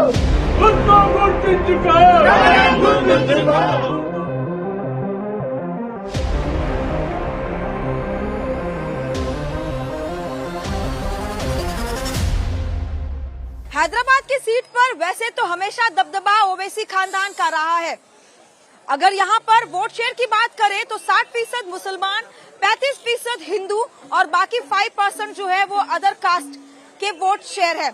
उसको गुर्तिंचुका गुर्तिंचुका हैदराबाद की सीट पर वैसे तो हमेशा दबदबा ओवैसी खानदान का रहा है। अगर यहाँ पर वोट शेयर की बात करें तो 60% मुसलमान, 35% हिंदू और बाकी 5% जो है वो अदर कास्ट के वोट शेयर है।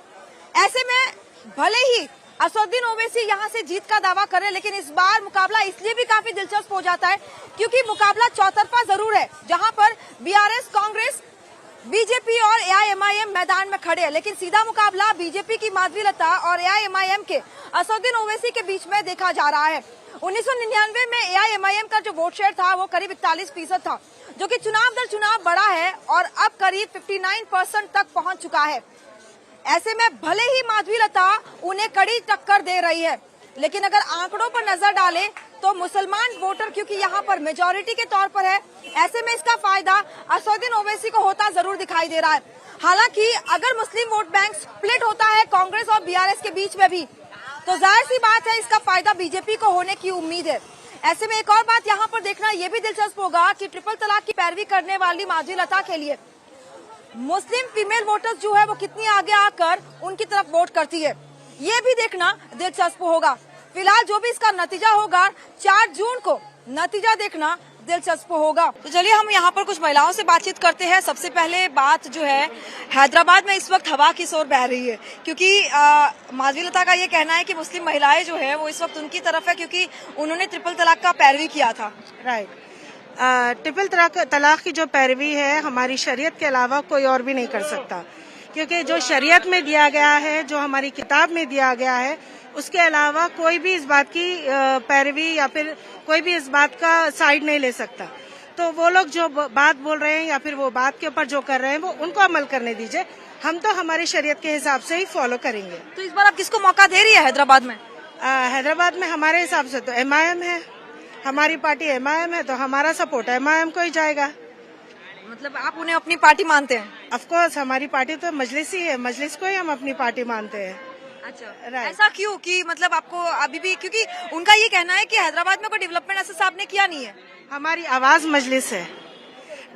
ऐसे में भले ही असदुद्दीन ओवैसी यहाँ से जीत का दावा करें, लेकिन इस बार मुकाबला इसलिए भी काफी दिलचस्प हो जाता है क्योंकि मुकाबला चौतरफा जरूर है, जहाँ पर बीआरएस, कांग्रेस, बीजेपी और एआईएमआईएम मैदान में खड़े हैं, लेकिन सीधा मुकाबला बीजेपी की माधवी लता और एआईएमआईएम के असदुद्दीन ओवैसी के बीच में देखा जा रहा है। 1999 में एआईएमआईएम का जो वोट शेयर था वो करीब 41% था, जो कि चुनाव दर चुनाव बढ़ा है और अब करीब 59% तक पहुंच चुका है। ऐसे में भले ही माधवी लता उन्हें कड़ी टक्कर दे रही है, लेकिन अगर आंकड़ों पर नजर डालें तो मुसलमान वोटर क्योंकि यहाँ पर मेजॉरिटी के तौर पर है, ऐसे में इसका फायदा असदुद्दीन ओवैसी को होता जरूर दिखाई दे रहा है। हालांकि अगर मुस्लिम वोट बैंक स्प्लिट होता है कांग्रेस और बीआरएस के बीच में भी, तो जाहिर सी बात है इसका फायदा बीजेपी को होने की उम्मीद है। ऐसे में एक और बात यहाँ पर देखना ये भी दिलचस्प होगा कि ट्रिपल तलाक की पैरवी करने वाली माधवी लता के लिए मुस्लिम फीमेल वोटर्स जो है वो कितनी आगे आकर उनकी तरफ वोट करती है, ये भी देखना दिलचस्प होगा। फिलहाल जो भी इसका नतीजा होगा 4 जून को नतीजा देखना दिलचस्प होगा। तो चलिए हम यहाँ पर कुछ महिलाओं से बातचीत करते हैं। सबसे पहले बात जो है, हैदराबाद में इस वक्त हवा की सोर बह रही है क्योंकि माधवी लता का ये कहना है कि मुस्लिम महिलाएं जो है वो इस वक्त उनकी तरफ है क्योंकि उन्होंने ट्रिपल तलाक का पैरवी किया था। राइट। ट्रिपल तलाक की जो पैरवी है हमारी शरीयत के अलावा कोई और भी नहीं कर सकता, क्योंकि जो शरीयत में दिया गया है, जो हमारी किताब में दिया गया है, उसके अलावा कोई भी इस बात की पैरवी या फिर कोई भी इस बात का साइड नहीं ले सकता। तो वो लोग जो बात बोल रहे हैं या फिर वो बात के ऊपर जो कर रहे हैं वो उनको अमल करने दीजिए। हम तो हमारी शरीयत के हिसाब से ही फॉलो करेंगे। तो इस बार आप किसको मौका दे रही है हैदराबाद में? हैदराबाद में हमारे हिसाब से तो एमआईएम है, हमारी पार्टी एमआईएम है, तो हमारा सपोर्ट एमआईएम को ही जाएगा। मतलब आप उन्हें अपनी पार्टी मानते हैं? ऑफकोर्स हमारी पार्टी तो मजलिस ही है, मजलिस को ही हम अपनी पार्टी मानते हैं। अच्छा, ऐसा क्यों कि मतलब आपको अभी भी, क्योंकि उनका ये कहना है कि हैदराबाद में कोई डेवलपमेंट ऐसा साहब ने किया नहीं है। हमारी आवाज मजलिस है।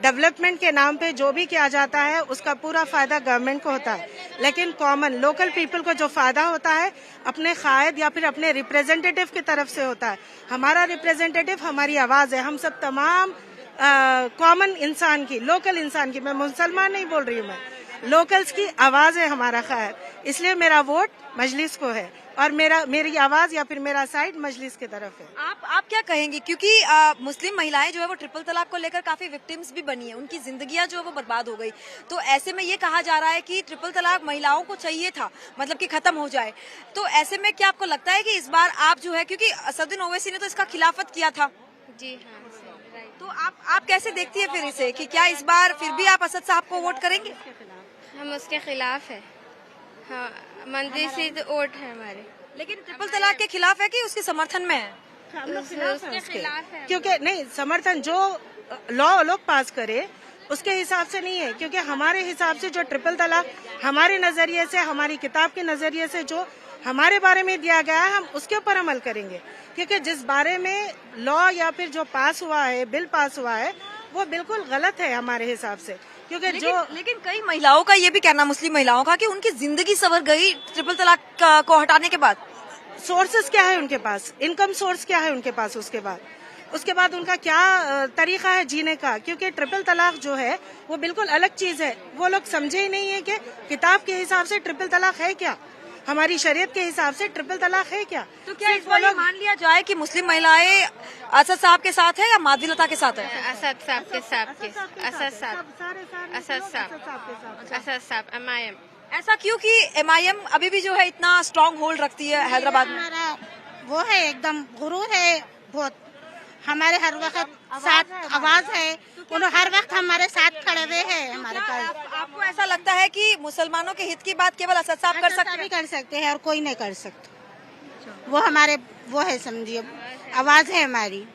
डेवलपमेंट के नाम पे जो भी किया जाता है उसका पूरा फायदा गवर्नमेंट को होता है, लेकिन कॉमन लोकल पीपल को जो फायदा होता है अपने कायद या फिर अपने रिप्रेजेंटेटिव की तरफ से होता है। हमारा रिप्रेजेंटेटिव हमारी आवाज है। हम सब तमाम कॉमन इंसान की, लोकल इंसान की, मैं मुसलमान नहीं बोल रही हूँ, मैं लोकल्स की आवाज है हमारा खैर, इसलिए मेरा वोट मजलिस को है और मेरी आवाज या फिर मेरा साइड मजलिस की तरफ है। आप क्या कहेंगी, क्योंकि मुस्लिम महिलाएं जो है वो ट्रिपल तलाक को लेकर काफी विक्टिम्स भी बनी है, उनकी जिंदगियां जो है वो बर्बाद हो गई, तो ऐसे में ये कहा जा रहा है कि ट्रिपल तलाक महिलाओं को चाहिए था, मतलब कि खत्म हो जाए। तो ऐसे में क्या आपको लगता है कि इस बार आप जो है, क्योंकि असदुद्दीन ओवैसी ने तो इसका खिलाफत किया था? जी हाँ, तो आप कैसे देखती है फिर इसे कि क्या इस बार फिर भी आप असद साहब को वोट करेंगे? हम उसके खिलाफ है। हाँ, मंदिर से वोट है हमारे, लेकिन ट्रिपल तलाक के खिलाफ है कि उसके समर्थन में है? उसके खिलाफ है। क्योंकि नहीं, समर्थन जो लॉ लोग पास करे उसके हिसाब से नहीं है, क्योंकि हमारे हिसाब से जो ट्रिपल तलाक हमारे नजरिए से, हमारी किताब के नजरिए से जो हमारे बारे में दिया गया है, हम उसके ऊपर अमल करेंगे। क्योंकि जिस बारे में लॉ या फिर जो पास हुआ है, बिल पास हुआ है, वो बिल्कुल गलत है हमारे हिसाब से। क्योंकि लेकिन कई महिलाओं का ये भी कहना, मुस्लिम महिलाओं का, कि उनकी जिंदगी संवर गई ट्रिपल तलाक को हटाने के बाद। सोर्सेस क्या है उनके पास, इनकम सोर्स क्या है उनके पास, उसके बाद उनका क्या तरीका है जीने का। क्योंकि ट्रिपल तलाक जो है वो बिल्कुल अलग चीज है। वो लोग समझे ही नहीं है कि किताब के हिसाब से ट्रिपल तलाक है क्या, हमारी शरीयत के हिसाब से ट्रिपल तलाक है क्या। तो क्या इस बार मान लिया जाए कि मुस्लिम महिलाएं असद साहब के साथ है या माधवी लता के साथ है? असद साहब के साथ, असद साहब एमआईएम। ऐसा क्यों कि एमआईएम अभी भी जो है इतना स्ट्रांग होल्ड रखती है हैदराबाद में? हमारा वो है, एकदम गुरूर है बहुत, हमारे हर वक्त साथ आवाज है, उन्होंने हर वक्त हमारे साथ खड़े हुए हैं हमारे पास। आपको ऐसा लगता है कि मुसलमानों के हित की बात केवल असद साहब कर सकते हैं? कर सकते हैं और कोई नहीं कर सकता। वो हमारे वो है, समझिए आवाज है हमारी।